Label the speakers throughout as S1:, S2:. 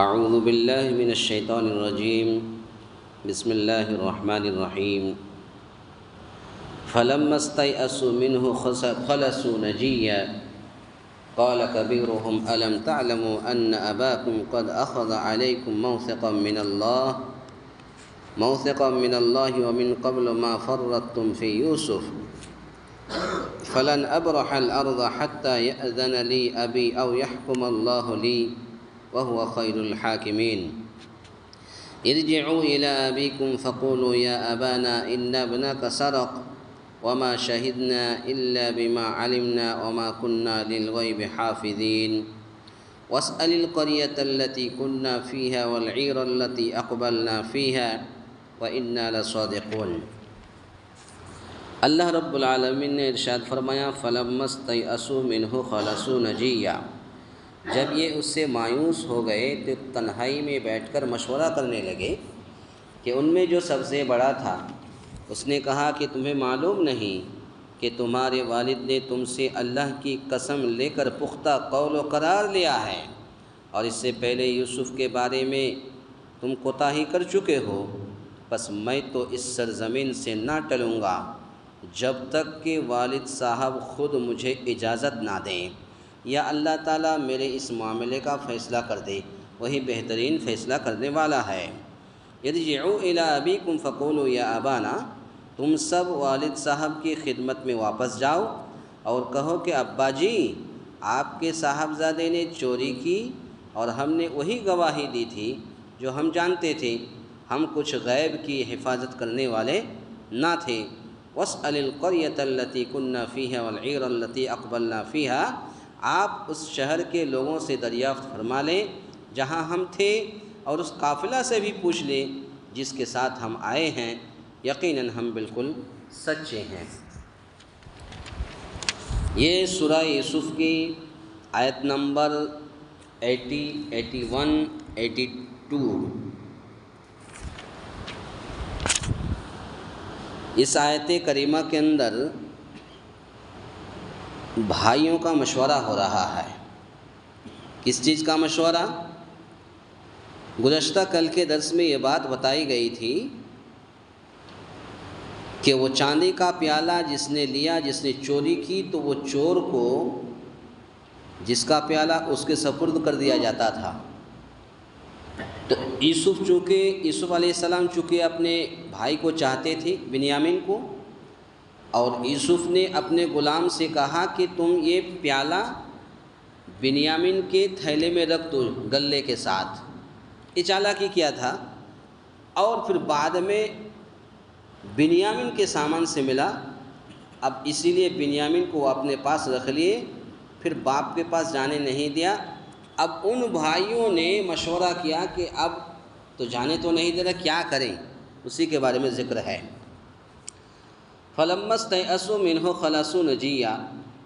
S1: اعوذ باللہ من الشیطان الرجیم بسم اللہ الرحمن الرحیم فلما استيئسوا منه خلصوا نجيا قال كبيرهم ألم تعلموا أن أباكم قد أخذ عليكم موثقا من الله ومن قبل ما فرطتم في يوسف فلن أبرح الأرض حتى يأذن لي أبي أو يحكم الله لي وهو خير الحاكمين ارجعوا إلى أبيكم فقولوا يا أبانا إن ابنك سرق وما شهدنا إلا بما علمنا وما كنا للغيب حافظين واسأل القرية التي كنا فيها والعير التي أقبلنا فيها وإنا لصادقون۔ اللہ رب العالمین نے ارشاد فرمایا فلما استيئسوا منه خلصوا نجيا، جب یہ اس سے مایوس ہو گئے تو تنہائی میں بیٹھ کر مشورہ کرنے لگے کہ ان میں جو سب سے بڑا تھا اس نے کہا کہ تمہیں معلوم نہیں کہ تمہارے والد نے تم سے اللہ کی قسم لے کر پختہ قول و قرار لیا ہے اور اس سے پہلے یوسف کے بارے میں تم کوتاہی کر چکے ہو، بس میں تو اس سرزمین سے نہ ٹلوں گا جب تک کہ والد صاحب خود مجھے اجازت نہ دیں یا اللہ تعالیٰ میرے اس معاملے کا فیصلہ کر دے، وہی بہترین فیصلہ کرنے والا ہے۔ ارجعوا الی ابیکم فقولوا یا ابانا، تم سب والد صاحب کی خدمت میں واپس جاؤ اور کہو کہ ابا جی، آپ کے صاحبزادے نے چوری کی اور ہم نے وہی گواہی دی تھی جو ہم جانتے تھے، ہم کچھ غیب کی حفاظت کرنے والے نہ تھے۔ واسأل القریۃ التی کنا فیہا والعیر التی اقبلنا فیہا، آپ اس شہر کے لوگوں سے دریافت فرما لیں جہاں ہم تھے اور اس قافلہ سے بھی پوچھ لیں جس کے ساتھ ہم آئے ہیں، یقیناً ہم بالکل سچے ہیں۔ یہ سورہ یوسف کی آیت نمبر 80، 81، 82۔ اس آیت کریمہ کے اندر بھائیوں کا مشورہ ہو رہا ہے۔ کس چیز کا مشورہ؟ گزشتہ کل کے درس میں یہ بات بتائی گئی تھی کہ وہ چاندی کا پیالہ جس نے لیا، جس نے چوری کی، تو وہ چور کو جس کا پیالہ اس کے سپرد کر دیا جاتا تھا۔ تو یوسف علیہ السلام چونکہ اپنے بھائی کو چاہتے تھے، بنیامین کو، اور یوسف نے اپنے غلام سے کہا کہ تم یہ پیالہ بنیامین کے تھیلے میں رکھ دو گلے کے ساتھ، یہ چالاکی کیا تھا۔ اور پھر بعد میں بنیامین کے سامان سے ملا، اب اسی لیے بنیامین کو وہ اپنے پاس رکھ لیے، پھر باپ کے پاس جانے نہیں دیا۔ اب ان بھائیوں نے مشورہ کیا کہ اب تو جانے تو نہیں دے رہا، کیا کریں، اسی کے بارے میں ذکر ہے۔ فلما استيئسوا منه خلصوا نجيا،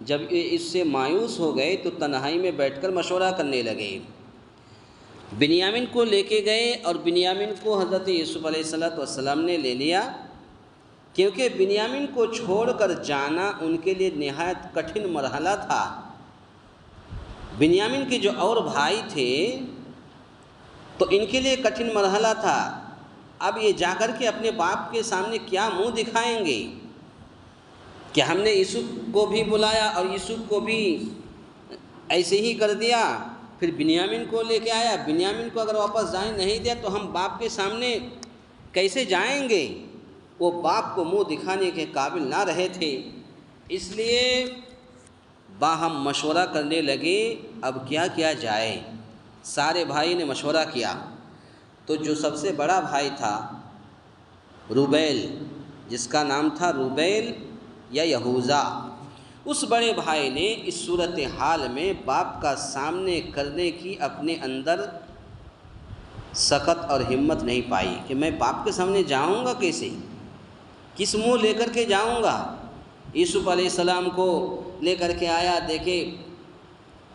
S1: جب یہ اس سے مایوس ہو گئے تو تنہائی میں بیٹھ کر مشورہ کرنے لگے۔ بنیامین کو لے کے گئے اور بنیامین کو حضرت یوسف علیہ السلام نے لے لیا، کیونکہ بنیامین کو چھوڑ کر جانا ان کے لیے نہایت کٹھن مرحلہ تھا۔ بنیامین کے جو اور بھائی تھے تو ان کے لیے کٹھن مرحلہ تھا۔ اب یہ جا کر کے اپنے باپ کے سامنے کیا منہ دکھائیں گے کہ ہم نے یوسف کو بھی بلایا اور یوسف کو بھی ایسے ہی کر دیا، پھر بنیامین کو لے کے آیا، بنیامین کو اگر واپس جانے نہیں دیا تو ہم باپ کے سامنے کیسے جائیں گے؟ وہ باپ کو منہ دکھانے کے قابل نہ رہے تھے، اس لیے باہم مشورہ کرنے لگے اب کیا کیا جائے۔ سارے بھائی نے مشورہ کیا تو جو سب سے بڑا بھائی تھا روبیل، جس کا نام تھا روبیل یا یہوذا، اس بڑے بھائی نے اس صورتحال میں باپ کا سامنے کرنے کی اپنے اندر سخت اور ہمت نہیں پائی کہ میں باپ کے سامنے جاؤں گا کیسے، کس منہ لے کر کے جاؤں گا۔ یوسف علیہ السلام کو لے کر کے آیا، دیکھے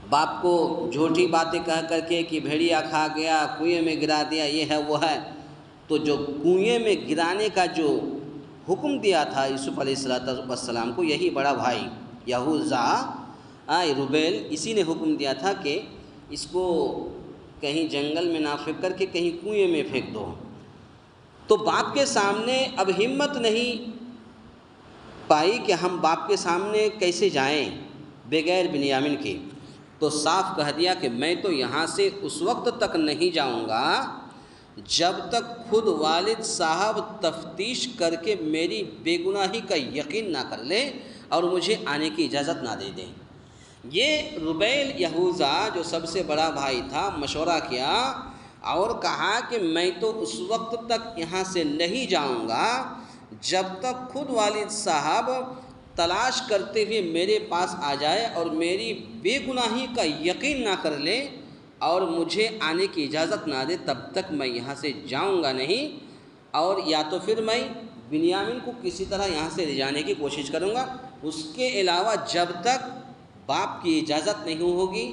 S1: باپ کو جھوٹی باتیں کہہ کر کے کہ بھیڑیا کھا گیا، کنویں میں گرا دیا، یہ ہے وہ ہے، تو جو کنویں میں گرانے کا جو حکم دیا تھا یوسف علیہ السلام کو، یہی بڑا بھائی یہوذا روبیل، اسی نے حکم دیا تھا کہ اس کو کہیں جنگل میں نہ پھینک کر کے کہیں کنویں میں پھینک دو۔ تو باپ کے سامنے اب ہمت نہیں پائی کہ ہم باپ کے سامنے کیسے جائیں بغیر بنیامین کے، تو صاف کہہ دیا کہ میں تو یہاں سے اس وقت تک نہیں جاؤں گا جب تک خود والد صاحب تفتیش کر کے میری بے گناہی کا یقین نہ کر لے اور مجھے آنے کی اجازت نہ دے دیں۔ یہ ربیل یہوذا جو سب سے بڑا بھائی تھا مشورہ کیا اور کہا کہ میں تو اس وقت تک یہاں سے نہیں جاؤں گا جب تک خود والد صاحب تلاش کرتے ہوئے میرے پاس آ جائے اور میری بے گناہی کا یقین نہ کر لے اور مجھے آنے کی اجازت نہ دے، تب تک میں یہاں سے جاؤں گا نہیں، اور یا تو پھر میں بنیامین کو کسی طرح یہاں سے لے جانے کی کوشش کروں گا، اس کے علاوہ جب تک باپ کی اجازت نہیں ہوگی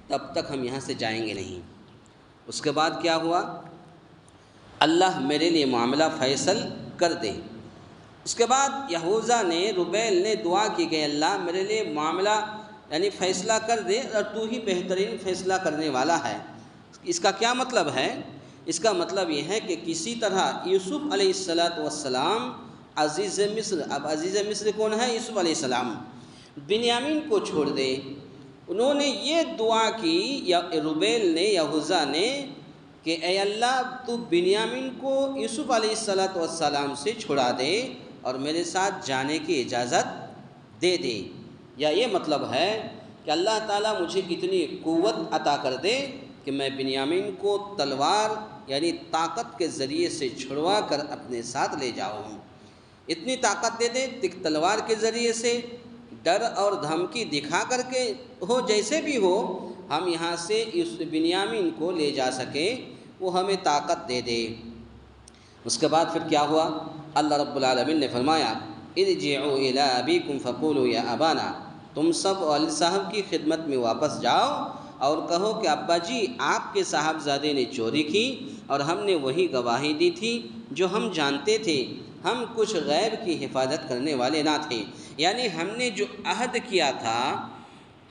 S1: تب تک ہم یہاں سے جائیں گے نہیں۔ اس کے بعد کیا ہوا؟ اللہ میرے لیے معاملہ فیصل کر دے۔ اس کے بعد یہوذا نے، ربیل نے دعا کی کہ اللہ میرے لیے معاملہ یعنی فیصلہ کر دے اور تو ہی بہترین فیصلہ کرنے والا ہے۔ اس کا کیا مطلب ہے؟ اس کا مطلب یہ ہے کہ کسی طرح یوسف علیہ السلام عزیز مصر، اب عزیز مصر کون ہے؟ یوسف علیہ السلام، بنیامین کو چھوڑ دے۔ انہوں نے یہ دعا کی، یا ربیل نے، یہوذا نے، کہ اے اللہ تو بنیامین کو یوسف علیہ السلام سے چھڑا دے اور میرے ساتھ جانے کی اجازت دے دے۔ یا یہ مطلب ہے کہ اللہ تعالیٰ مجھے اتنی قوت عطا کر دے کہ میں بنیامین کو تلوار یعنی طاقت کے ذریعے سے چھڑوا کر اپنے ساتھ لے جاؤں۔ اتنی طاقت دے دے تلوار کے ذریعے سے، ڈر اور دھمکی دکھا کر کے ہو، جیسے بھی ہو ہم یہاں سے اس بنیامین کو لے جا سکیں، وہ ہمیں طاقت دے دے۔ اس کے بعد پھر کیا ہوا؟ اللہ رب العالمین نے فرمایا ارجعوا الی ابیکم فقولوا یا ابانا، تم سب والد صاحب کی خدمت میں واپس جاؤ اور کہو کہ ابا جی آپ کے صاحبزادے نے چوری کی اور ہم نے وہی گواہی دی تھی جو ہم جانتے تھے، ہم کچھ غیب کی حفاظت کرنے والے نہ تھے۔ یعنی ہم نے جو عہد کیا تھا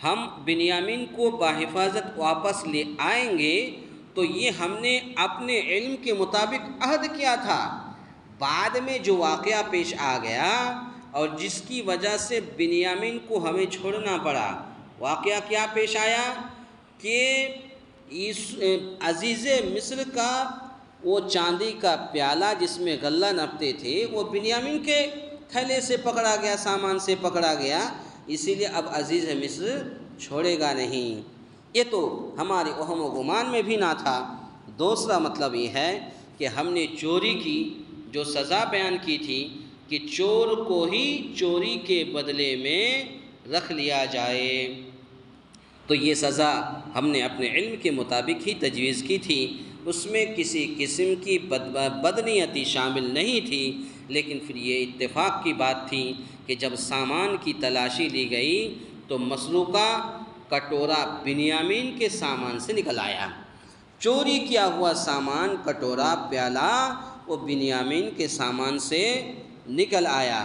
S1: ہم بنیامین کو بحفاظت واپس لے آئیں گے، تو یہ ہم نے اپنے علم کے مطابق عہد کیا تھا۔ بعد میں جو واقعہ پیش آ گیا اور جس کی وجہ سے بنیامین کو ہمیں چھوڑنا پڑا، واقعہ کیا پیش آیا کہ عزیز مصر کا وہ چاندی کا پیالہ جس میں غلہ نپتے تھے وہ بنیامین کے تھیلے سے پکڑا گیا، سامان سے پکڑا گیا، اسی لیے اب عزیز مصر چھوڑے گا نہیں۔ یہ تو ہمارے وہم و گمان میں بھی نہ تھا۔ دوسرا مطلب یہ ہے کہ ہم نے چوری کی، جو سزا بیان کی تھی کہ چور کو ہی چوری کے بدلے میں رکھ لیا جائے، تو یہ سزا ہم نے اپنے علم کے مطابق ہی تجویز کی تھی، اس میں کسی قسم کی بدنیتی شامل نہیں تھی، لیکن پھر یہ اتفاق کی بات تھی کہ جب سامان کی تلاشی لی گئی تو مسروقہ کٹورا بنیامین کے سامان سے نکل آیا۔ چوری کیا ہوا سامان، کٹورا، پیالہ، وہ بنیامین کے سامان سے نکل آیا۔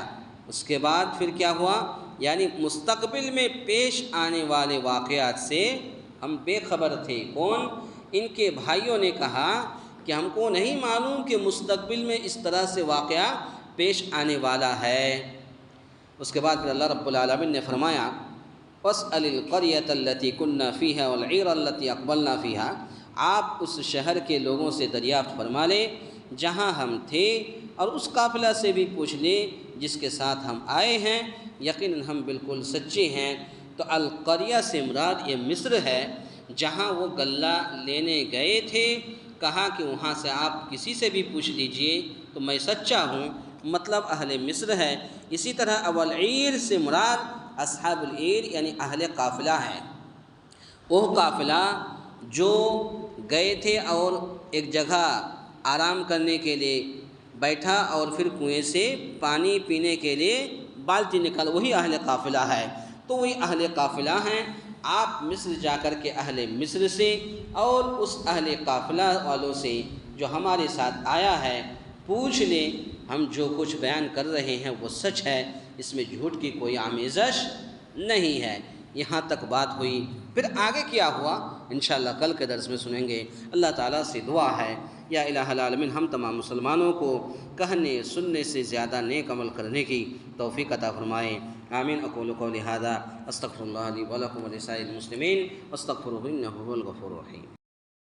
S1: اس کے بعد پھر کیا ہوا؟ یعنی مستقبل میں پیش آنے والے واقعات سے ہم بے خبر تھے۔ کون؟ ان کے بھائیوں نے کہا کہ ہم کو نہیں معلوم کہ مستقبل میں اس طرح سے واقعہ پیش آنے والا ہے۔ اس کے بعد پھر اللہ رب العالمین نے فرمایا وَاسْأَلِ الْقَرْيَةَ الَّتِي كُنَّا فِيهَا وَالْعِيرَ الَّتِي أَقْبَلْنَا فِيهَا، آپ اس شہر کے لوگوں سے دریافت فرما لیں جہاں ہم تھے، اور اس قافلہ سے بھی پوچھ لیں جس کے ساتھ ہم آئے ہیں، یقیناً ہم بالکل سچے ہیں۔ تو القریہ سے مراد یہ مصر ہے جہاں وہ غلہ لینے گئے تھے، کہا کہ وہاں سے آپ کسی سے بھی پوچھ لیجئے تو میں سچا ہوں، مطلب اہل مصر ہے۔ اسی طرح والعیر سے مراد اصحاب العیر یعنی اہل قافلہ ہے، وہ قافلہ جو گئے تھے اور ایک جگہ آرام کرنے کے لیے بیٹھا اور پھر کنویں سے پانی پینے کے لیے بالٹی نکال، وہی اہل قافلہ ہے۔ تو وہی اہل قافلہ ہیں، آپ مصر جا کر کے اہل مصر سے اور اس اہل قافلہ والوں سے جو ہمارے ساتھ آیا ہے پوچھ لیں، ہم جو کچھ بیان کر رہے ہیں وہ سچ ہے، اس میں جھوٹ کی کوئی آمیزش نہیں ہے۔ یہاں تک بات ہوئی۔ پھر آگے کیا ہوا؟ انشاءاللہ کل کے درس میں سنیں گے۔ اللہ تعالیٰ سے دعا ہے یا الہ العالمین ہم تمام مسلمانوں کو کہنے سننے سے زیادہ نیک عمل کرنے کی توفیق عطا فرمائے۔ آمین۔ اقول قولی ھذا استغفر اللہ لی ولکم ولسائر المسلمین واستغفروہ انہ هو الغفور الرحیم۔